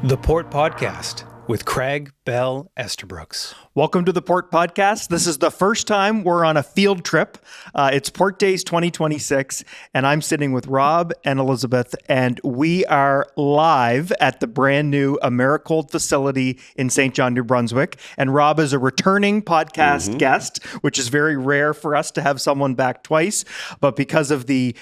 The Port Podcast with Craig Bell Estabrooks. Welcome to the Port Podcast. This is the first time we're on a field trip. It's Port Days 2026, and I'm sitting with Rob and Elizabeth, and we are live at the brand new Americold facility in St. John, Nouveau-Brunswick. And Rob is a returning podcast guest, which is very rare for us to have someone back twice. But because of the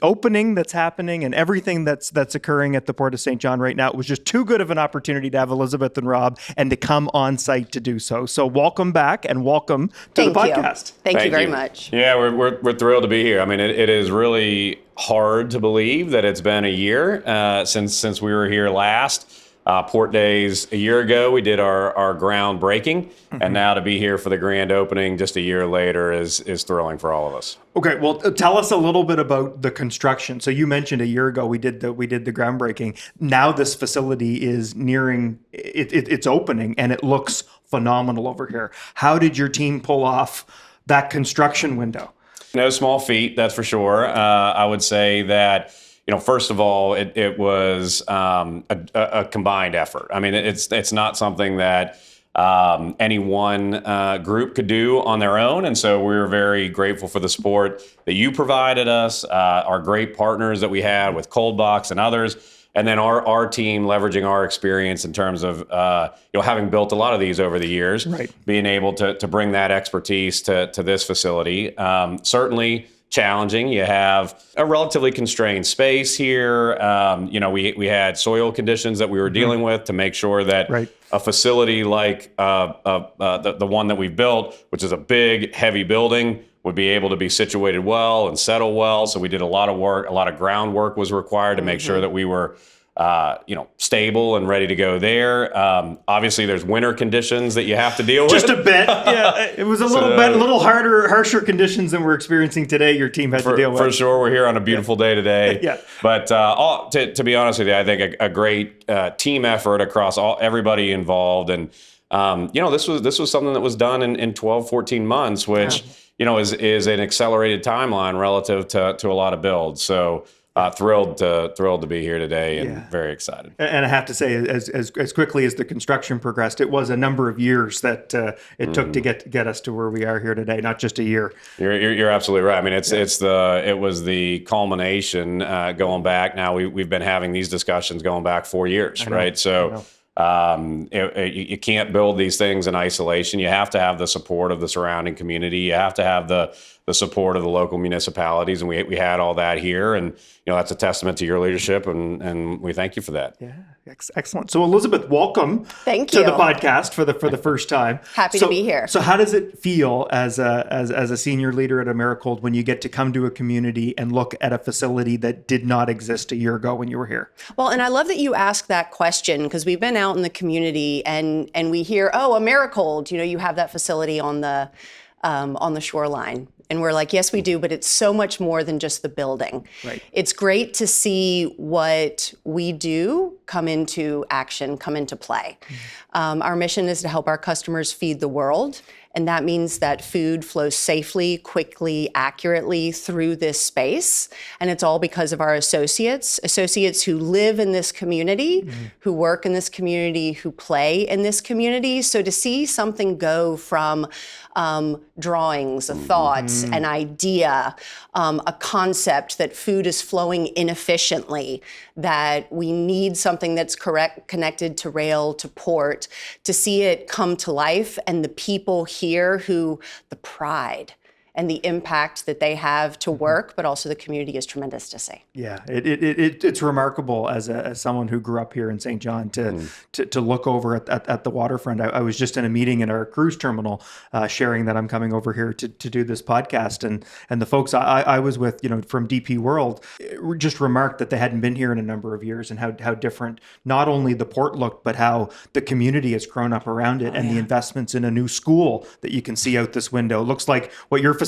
opening that's happening and everything that's occurring at the Port of St. John right now, it was just too good of an opportunity to have Elizabeth and Rob and to come on site to do so. So welcome back and welcome to the podcast. Thank you very much. Yeah, we're thrilled to be here. I mean, it is really hard to believe that it's been a year since we were here last. Port Days a year ago, we did our groundbreaking, and now to be here for the grand opening just a year later is thrilling for all of us. Okay, well, tell us a little bit about the construction. So you mentioned a year ago we did the groundbreaking. Now this facility is nearing its opening, and it looks phenomenal over here. How did your team pull off that construction window? No small feat, that's for sure. I would say that, first of all, it was a combined effort. I mean, it's not something that any one group could do on their own. And so we were very grateful for the support that you provided us, our great partners that we had with Cold Box and others. And then our team leveraging our experience in terms of having built a lot of these over the years, right, being able to bring that expertise to this facility. Certainly challenging. You have a relatively constrained space here. We had soil conditions that we were dealing with to make sure that a facility like the one that we built, which is a big, heavy building, would be able to be situated well and settle well. So we did a lot of work. A lot of groundwork was required to make sure that we were stable and ready to go there. Obviously, there's winter conditions that you have to deal with. Just a bit. Yeah, it was a little harsher conditions than we're experiencing today. Your team had to deal with. For sure, we're here on a beautiful day today. Yeah. But to be honest with you, I think a great team effort across everybody involved. And this was something that was done in 12, 14 months, which is an accelerated timeline relative to a lot of builds. So. Thrilled to be here today and very excited. And I have to say, as quickly as the construction progressed, it was a number of years that it took to get us to where we are here today, not just a year. You're absolutely right. I mean, it was the culmination going back. Now we've been having these discussions going back 4 years, right? So. You can't build these things in isolation. You have to have the support of the surrounding community. You have to have the support of the local municipalities, and we had all that here, and that's a testament to your leadership, and we thank you for that. Yeah, excellent. So Elizabeth, welcome to the podcast for the first time. Happy to be here. So how does it feel as a senior leader at Americold when you get to come to a community and look at a facility that did not exist a year ago when you were here? Well, and I love that you asked that question, because we've been out in the community and we hear, Americold, you have that facility on the shoreline. And we're like, yes, we do, but it's so much more than just the building. Right. It's great to see what we do come into action, come into play. Our mission is to help our customers feed the world. And that means that food flows safely, quickly, accurately through this space. And it's all because of our associates who live in this community, who work in this community, who play in this community. So to see something go from drawings, a thought, an idea, a concept that food is flowing inefficiently, that we need something that's connected to rail, to port, to see it come to life, and the people here the pride and the impact that they have to work, but also the community is tremendous to see. Yeah, it's remarkable as someone who grew up here in St. John to look over at the waterfront. I was just in a meeting in our cruise terminal sharing that I'm coming over here to do this podcast, and the folks I was with, from DP World, just remarked that they hadn't been here in a number of years and how different not only the port looked, but how the community has grown up around it, and the investments in a new school that you can see out this window. It looks like what your facility,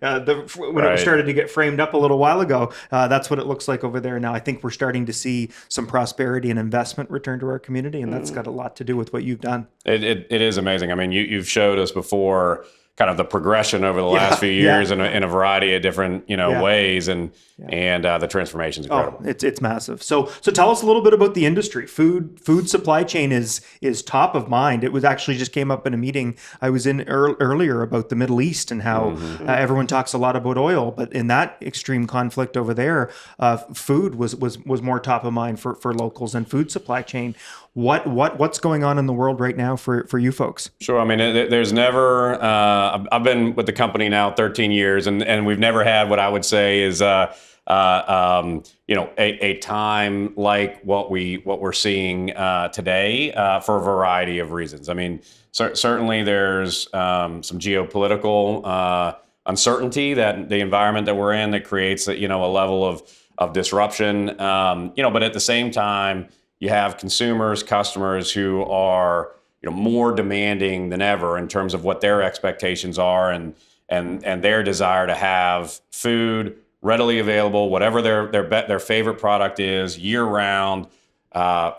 when it started to get framed up a little while ago, that's what it looks like over there now. I think we're starting to see some prosperity and investment return to our community, and that's got a lot to do with what you've done. It is amazing. I mean, you've showed us before, kind of the progression over the last few years in a variety of different, ways, and the transformation is incredible. Oh, it's massive. So tell us a little bit about the industry. Food supply chain is top of mind. It was actually just came up in a meeting I was in earlier about the Middle East and how everyone talks a lot about oil, but in that extreme conflict over there, food was more top of mind for locals and food supply chain. What's going on in the world right now for you folks? Sure. I mean, there's never. I've been with the company now 13 years, and we've never had what I would say is a time like what we're seeing today for a variety of reasons. I mean, certainly there's some geopolitical uncertainty that the environment that we're in that creates a level of disruption. But at the same time, you have customers who are more demanding than ever in terms of what their expectations are and their desire to have food readily available, whatever their favorite product is, year round,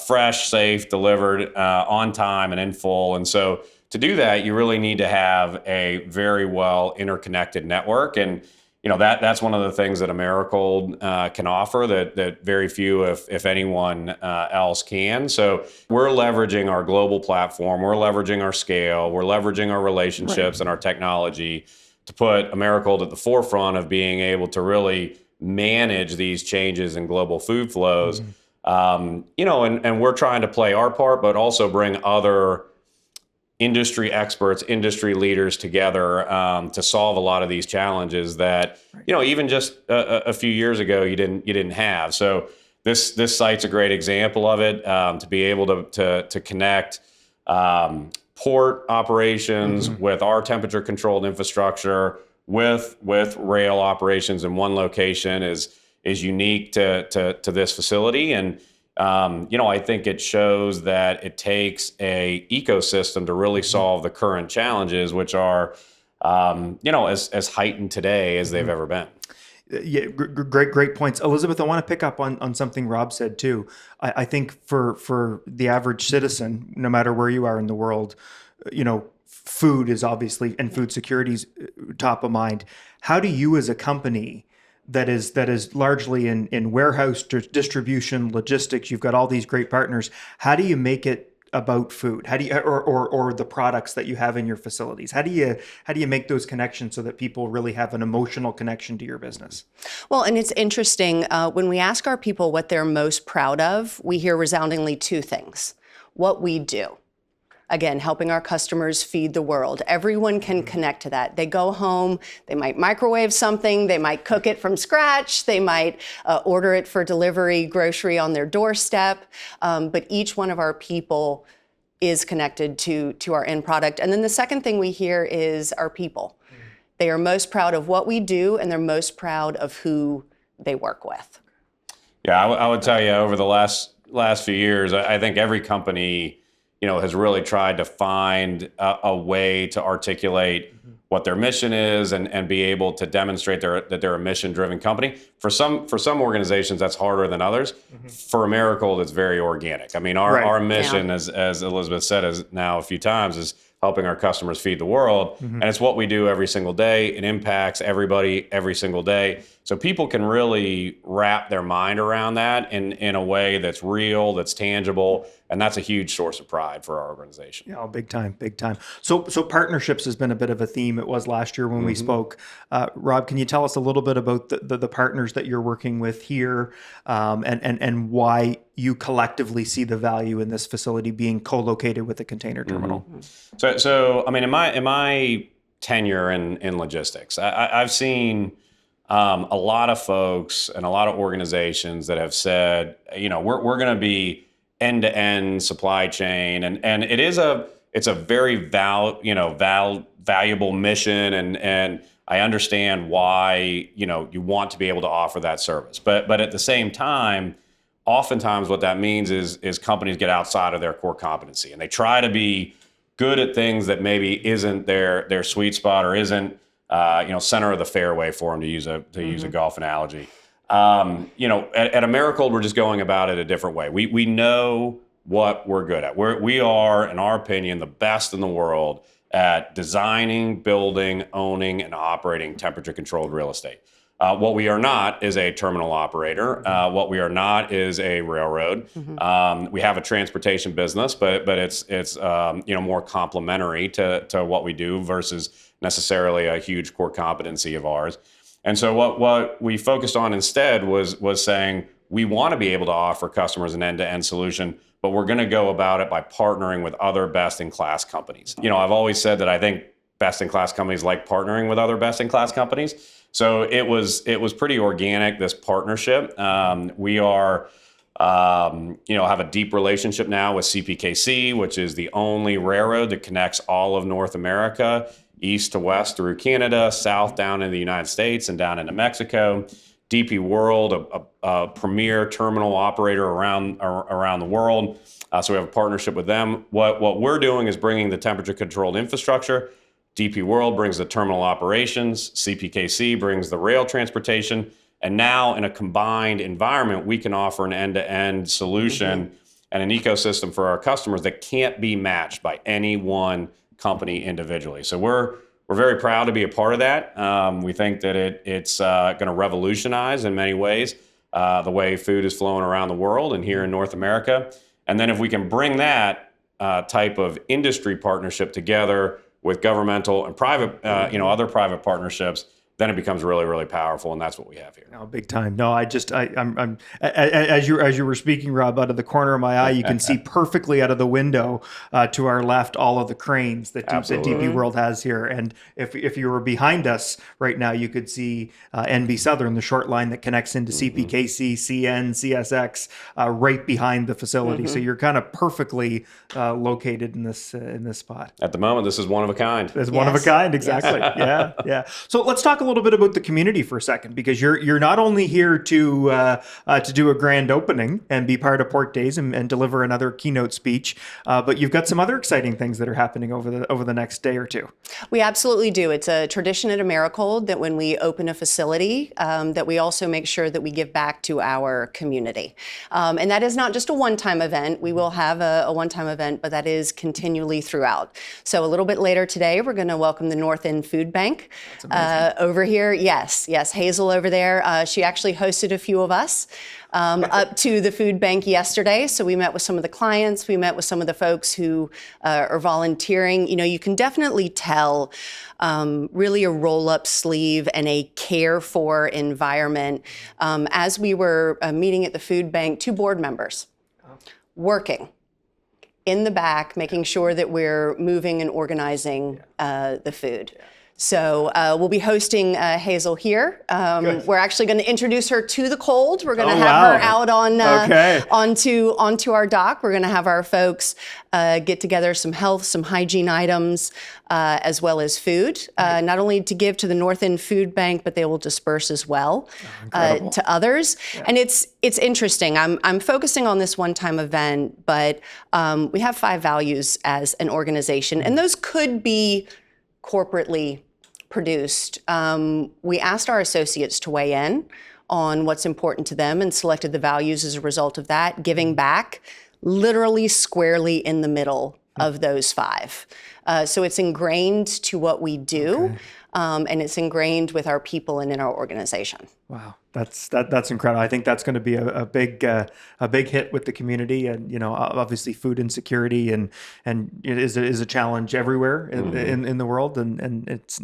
fresh, safe, delivered on time and in full. And so to do that, you really need to have a very well interconnected network. And that's one of the things that Americold can offer that very few, if anyone else can. So we're leveraging our global platform, we're leveraging our scale, we're leveraging our relationships and our technology to put Americold at the forefront of being able to really manage these changes in global food flows. And we're trying to play our part, but also bring other industry experts, industry leaders together to solve a lot of these challenges that even just a few years ago you didn't have. So this site's a great example of it. To be able to connect port operations with our temperature controlled infrastructure with rail operations in one location is unique to this facility. And I think it shows that it takes a ecosystem to really solve the current challenges, which are, as heightened today as they've ever been. Yeah, great points. Elizabeth, I want to pick up on something Rob said too. I think for the average citizen, no matter where you are in the world, food is obviously, and food security is top of mind. How do you as a company that is largely in warehouse distribution, logistics, you've got all these great partners, how do you make it about food? How do you, or the products that you have in your facilities? How do you make those connections so that people really have an emotional connection to your business? Well, and it's interesting, when we ask our people what they're most proud of, we hear resoundingly two things. What we do. Again, helping our customers feed the world. Everyone can connect to that. They go home, they might microwave something, they might cook it from scratch, they might order it for delivery, grocery on their doorstep. But each one of our people is connected to our end product. And then the second thing we hear is our people. They are most proud of what we do, and they're most proud of who they work with. Yeah, I would tell you over the last few years, I think every company has really tried to find a way to articulate what their mission is and be able to demonstrate that they're a mission-driven company. For some organizations, that's harder than others. For Americold, it's very organic. I mean, our mission, as Elizabeth said now a few times, is helping our customers feed the world. And it's what we do every single day. It impacts everybody every single day. So people can really wrap their mind around that in a way that's real, that's tangible, and that's a huge source of pride for our organization. Yeah, big time. So partnerships has been a bit of a theme. It was last year when we spoke. Rob, can you tell us a little bit about the partners that you're working with here, and why you collectively see the value in this facility being co-located with the container terminal? So I mean, in my tenure in logistics, I've seen a lot of folks and a lot of organizations that have said, we're going to be end-to-end supply chain, and it's a very valuable mission, and I understand why you want to be able to offer that service, but at the same time, oftentimes what that means is companies get outside of their core competency and they try to be good at things that maybe isn't their sweet spot or isn't center of the fairway for them, to use a golf analogy. At Americold, we're just going about it a different way. We know what we're good at. We are, in our opinion, the best in the world at designing, building, owning, and operating temperature-controlled real estate. What we are not is a terminal operator. What we are not is a railroad. We have a transportation business, but it's more complementary to what we do versus necessarily a huge core competency of ours. And so what we focused on instead was saying we want to be able to offer customers an end-to-end solution, but we're going to go about it by partnering with other best-in-class companies. I've always said that I think best-in-class companies like partnering with other best-in-class companies. So it was pretty organic, this partnership. We are, have a deep relationship now with CPKC, which is the only railroad that connects all of North America, east to west through Canada, south down into the United States and down into Mexico. DP World, a premier terminal operator around the world. So we have a partnership with them. What we're doing is bringing the temperature-controlled infrastructure. DP World brings the terminal operations, CPKC brings the rail transportation, and now in a combined environment, we can offer an end-to-end solution and an ecosystem for our customers that can't be matched by any one company individually. So we're very proud to be a part of that. We think that it's going to revolutionize in many ways the way food is flowing around the world and here in North America. And then if we can bring that type of industry partnership together with governmental and private, other private partnerships, then it becomes really, really powerful, and that's what we have here. No, big time. No, I'm as you were speaking, Rob, out of the corner of my eye, you can see perfectly out of the window to our left all of the cranes that DP World has here. And if you were behind us right now, you could see NB Southern, the short line that connects into CPKC, CN, CSX, right behind the facility. So you're kind of perfectly located in this spot. At the moment, this is one of a kind. It's one of a kind, exactly. Yeah. So let's talk a little bit about the community for a second, because you're not only here to do a grand opening and be part of Port Days and deliver another keynote speech, but you've got some other exciting things that are happening over the next day or two. We absolutely do. It's a tradition at Americold that when we open a facility, that we also make sure that we give back to our community. And that is not just a one-time event. We will have a one-time event, but that is continually throughout. So a little bit later today, we're going to welcome the North End Food Bank over here. Yes, Hazel over there. She actually hosted a few of us up to the food bank yesterday. So we met with some of the clients. We met with some of the folks who are volunteering. You can definitely tell really a roll-up sleeve and a care-for environment. As we were meeting at the food bank, 2 board members working in the back, making sure that we're moving and organizing the food. So we'll be hosting Hazel here. We're actually going to introduce her to the cold. We're going to have her out on onto our dock. We're going to have our folks get together some health, some hygiene items, as well as food, not only to give to the North End Food Bank, but they will disperse as well to others. And it's interesting. I'm focusing on this one-time event, but we have 5 values as an organization, and those could be corporately produced. We asked our associates to weigh in on what's important to them and selected the values as a result of that, giving back literally squarely in the middle of those 5. So it's ingrained to what we do, and it's ingrained with our people and in our organization. Wow, that's incredible. I think that's going to be a big hit with the community, and obviously food insecurity and it is a challenge everywhere in the world, and it's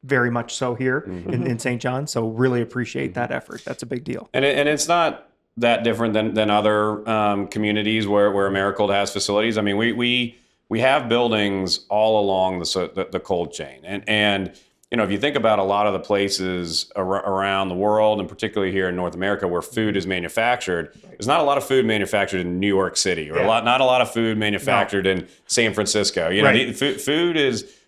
very much so here in St. John. So really appreciate that effort. That's a big deal. And it's not that different than other communities where Americold has facilities. I mean, we have buildings all along the cold chain, and if you think about a lot of the places around the world, and particularly here in North America where food is manufactured, there's not a lot of food manufactured in New York City, or not a lot of food manufactured in San Francisco. Food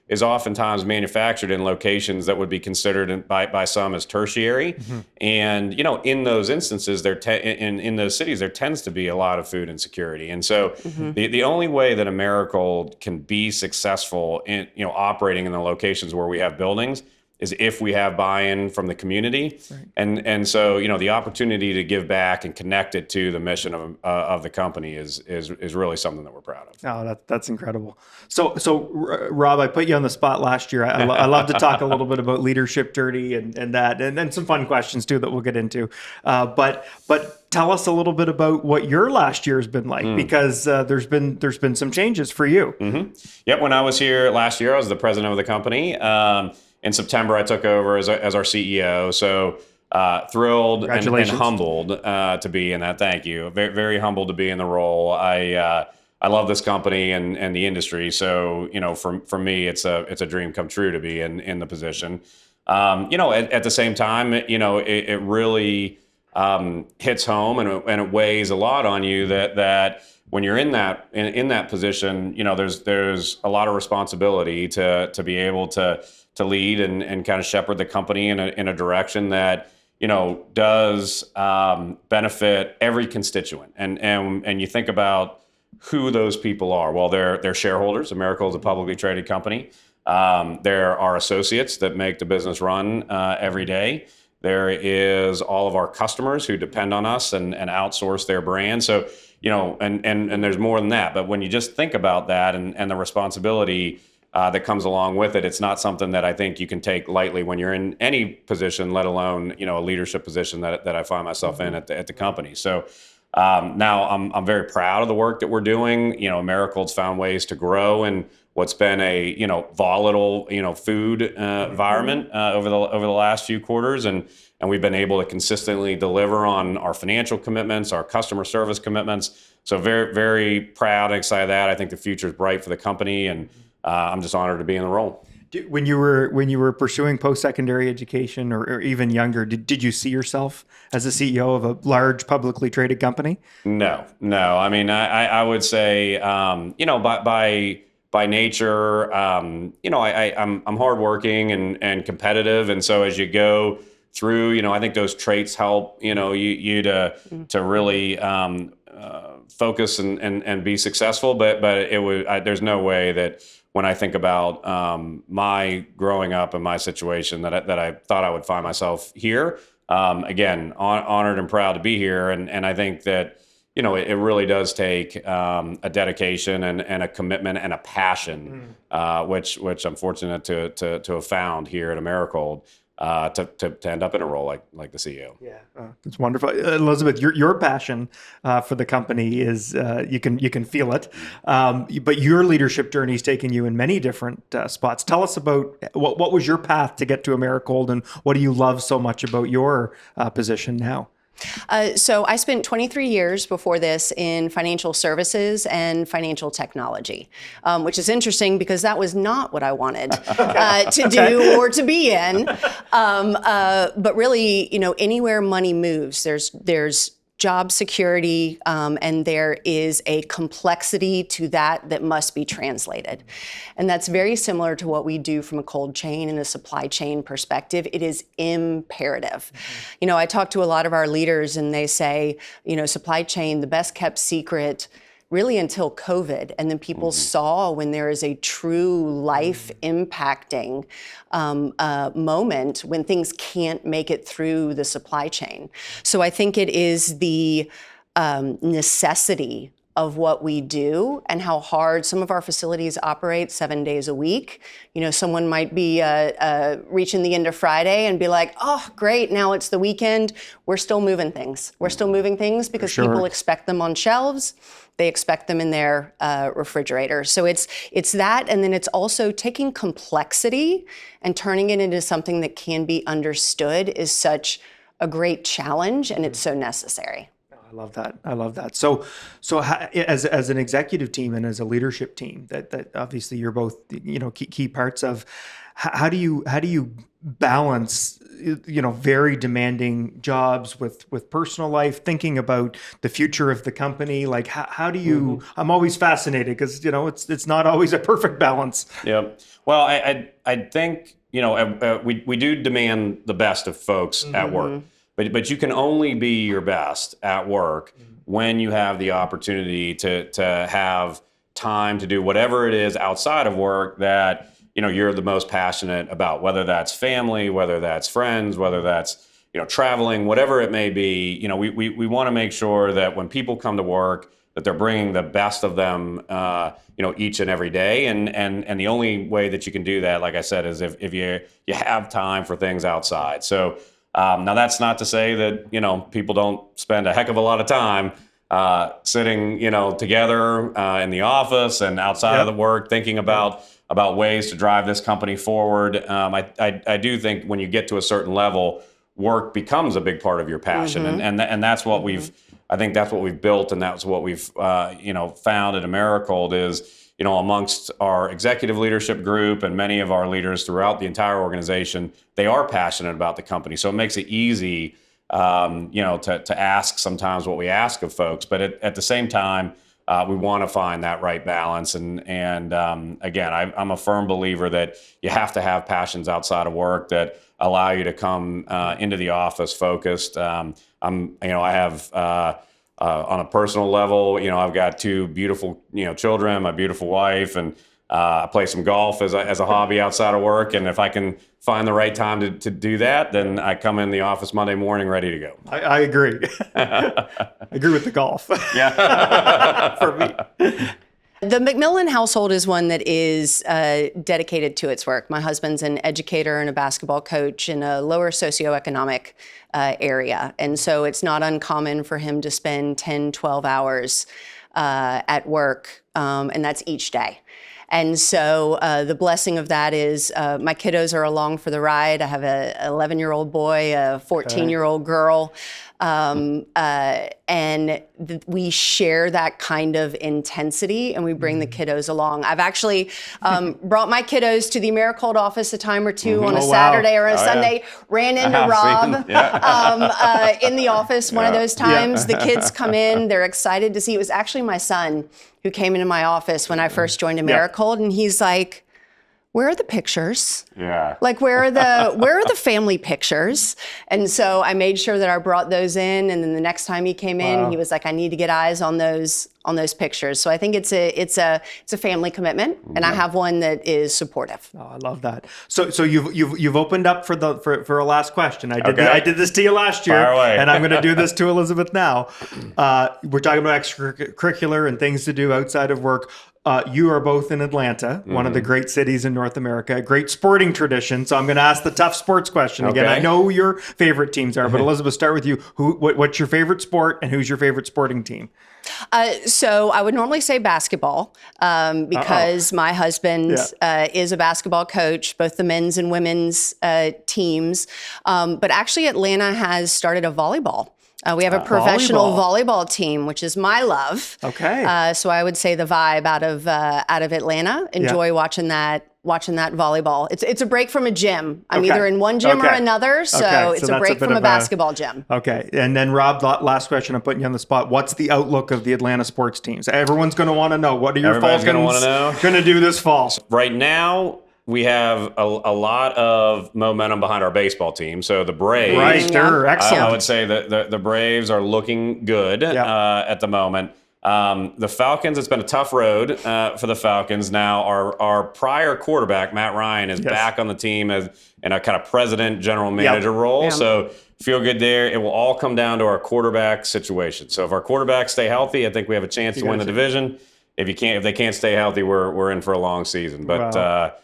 is oftentimes manufactured in locations that would be considered by some as tertiary. And, in those instances, in those cities, there tends to be a lot of food insecurity. And so the only way that Americold can be successful in, operating in the locations where we have buildings is if we have buy-in from the community. And so, the opportunity to give back and connect it to the mission of the company is really something that we're proud of. Oh, that's incredible. So Rob, I put you on the spot last year. I love to talk a little bit about leadership journey and that, and some fun questions too that we'll get into. But tell us a little bit about what your last year has been like, because there's been some changes for you. Yep. When I was here last year, I was the president of the company. In September, I took over as our CEO. So thrilled and humbled to be in that. Thank you. Very, very humbled to be in the role. I love this company and the industry. So, for me, it's a dream come true to be in the position. At the same time, it really hits home and it weighs a lot on you that when you're in that position, there's a lot of responsibility to be able to lead and kind of shepherd the company in a direction that does benefit every constituent. And you think about who those people are. Well, they're shareholders. Americold is a publicly traded company. There are associates that make the business run every day. There is all of our customers who depend on us and outsource their brand. So, and there's more than that. But when you just think about that and the responsibility that comes along with it, it's not something that I think you can take lightly when you're in any position, let alone, a leadership position that I find myself in at the company. So now I'm very proud of the work that we're doing. Americold's found ways to grow in what's been a, volatile, food environment over the last few quarters. And we've been able to consistently deliver on our financial commitments, our customer service commitments. So very, very proud and excited that. I think the future is bright for the company, and I'm just honored to be in the role. When you were pursuing post-secondary education or even younger, did you see yourself as the CEO of a large publicly traded company? No. I mean, I would say, by nature, I'm hardworking and competitive, and so as you go through, I think those traits help you to really focus and be successful. But there's no way that when I think about my growing up and my situation that I thought I would find myself here. Again, honored and proud to be here, and I think that it really does take a dedication and a commitment and a passion, which I'm fortunate to have found here at Americold. To end up in a role like the CEO. Yeah, it's wonderful, Elizabeth. Your passion for the company is you can feel it, but your leadership journey has taken you in many different spots. Tell us about what was your path to get to Americold, and what do you love so much about your position now? So I spent 23 years before this in financial services and financial technology, which is interesting because that was not what I wanted to do or to be in. But really, anywhere money moves, there's job security, and there is a complexity to that must be translated. And that's very similar to what we do from a cold chain and a supply chain perspective. It is imperative. I talk to a lot of our leaders and they say, supply chain, the best kept secret really until COVID. And then people saw when there is a true life impacting moment when things can't make it through the supply chain. So I think it is the necessity of what we do and how hard some of our facilities operate 7 days a week. Someone might be reaching the end of Friday and be like, oh, great, now it's the weekend. We're still moving things. We're still moving things because people expect them on shelves. They expect them in their refrigerator. So it's that, and then it's also taking complexity and turning it into something that can be understood is such a great challenge, and it's so necessary. I love that. So as an executive team and as a leadership team that obviously you're both, key parts of, how do you balance, very demanding jobs with personal life, thinking about the future of the company? Like how do you, I'm always fascinated because, it's not always a perfect balance. Yeah. Well, I think, we do demand the best of folks at work. But you can only be your best at work when you have the opportunity to have time to do whatever it is outside of work that you're the most passionate about, whether that's family, whether that's friends, whether that's, traveling, whatever it may be. We want to make sure that when people come to work, that they're bringing the best of them, each and every day. And the only way that you can do that, like I said, is if you have time for things outside. So now that's not to say that, people don't spend a heck of a lot of time sitting, together in the office and outside of the work, thinking about ways to drive this company forward. I do think when you get to a certain level, work becomes a big part of your passion, and that's what I think that's what we've built, and that's what we've found at Americold is, amongst our executive leadership group and many of our leaders throughout the entire organization, they are passionate about the company. So it makes it easy, to ask sometimes what we ask of folks, but at the same time, we want to find that right balance. And again, I'm a firm believer that you have to have passions outside of work that allow you to come into the office focused. I have on a personal level, I've got 2 beautiful, children, my beautiful wife, and I play some golf as a hobby outside of work. And if I can find the right time to do that, then I come in the office Monday morning ready to go. I agree. I agree with the golf. Yeah. For me. The McMillan household is one that is dedicated to its work. My husband's an educator and a basketball coach in a lower socioeconomic area. And so it's not uncommon for him to spend 10, 12 hours at work, and that's each day. And so the blessing of that is my kiddos are along for the ride. I have an 11-year-old boy, a 14-year-old girl. And we share that kind of intensity, and we bring the kiddos along. I've actually brought my kiddos to the Americold office a time or two on a Saturday or a Sunday, ran into Rob in the office one of those times. The kids come in, they're excited to see. It was actually my son who came into my office when I first joined Americold, and he's like, where are the pictures? Yeah. Like, where are the family pictures? And so I made sure that I brought those in. And then the next time he came in, he was like, I need to get eyes on those pictures. So I think it's a family commitment, and I have one that is supportive. Oh, I love that. So you've opened up for a last question. I did this to you last year, and I'm going to do this to Elizabeth now. We're talking about extracurricular and things to do outside of work. You are both in Atlanta, one of the great cities in North America, great sporting tradition. So I'm going to ask the tough sports question again. I know your favorite teams are, but Elizabeth, start with you. What's your favorite sport, and who's your favorite sporting team? So I would normally say basketball because my husband is a basketball coach, both the men's and women's teams. But actually, Atlanta has started a volleyball. We have a professional volleyball team, which is my love. Okay. So I would say the Vibe out of Atlanta. Enjoy watching that volleyball. It's a break from a gym. I'm either in one gym or another, so it's a break from a basketball gym. Okay. And then Rob, last question. I'm putting you on the spot. What's the outlook of the Atlanta sports teams? Everyone's going to want to know. What are your Falcons going to do this fall? Right now, we have a lot of momentum behind our baseball team. So the Braves, excellent. I would say that the Braves are looking good at the moment. The Falcons, it's been a tough road for the Falcons. Now, our prior quarterback, Matt Ryan, is back on the team in a kind of president, general manager role. So feel good there. It will all come down to our quarterback situation. So if our quarterbacks stay healthy, I think we have a chance to win the division. If they can't stay healthy, we're in for a long season. But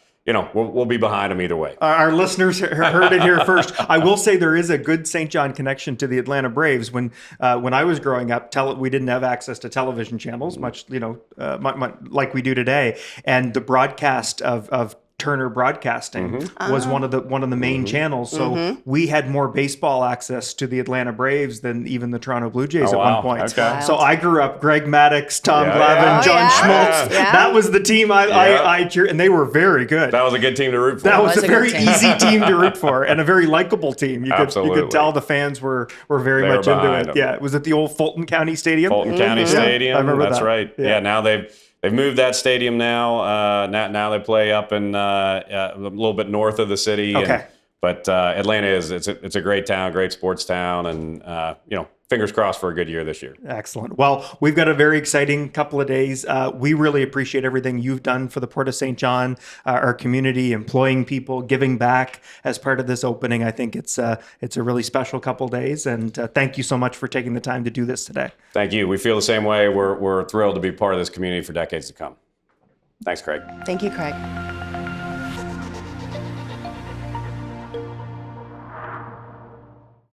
we'll be behind them either way. Our listeners heard it here first. I will say there is a good St. John connection to the Atlanta Braves. When I was growing up, we didn't have access to television channels, much like we do today, and the broadcast of Turner Broadcasting was one of the main channels. So we had more baseball access to the Atlanta Braves than even the Toronto Blue Jays at one point. Okay. So I grew up Greg Maddux, Tom Glavine, John Schmaltz. Yeah. That was the team I cheered, and they were very good. That was a good team to root for. That was a very easy team to root for, and a very likable team. You could tell the fans were very much into it. Yeah, it was at the old Fulton County Stadium. Fulton County Stadium. I remember That's that. right. Yeah, now they've moved that stadium now. Now they play up in a little bit north of the city. Okay. But Atlanta it's a great town, great sports town, and fingers crossed for a good year this year. Excellent. Well, we've got a very exciting couple of days. We really appreciate everything you've done for the Port of St. John, our community, employing people, giving back as part of this opening. I think it's a really special couple of days, and thank you so much for taking the time to do this today. Thank you. We feel the same way. We're thrilled to be part of this community for decades to come. Thanks, Craig. Thank you, Craig.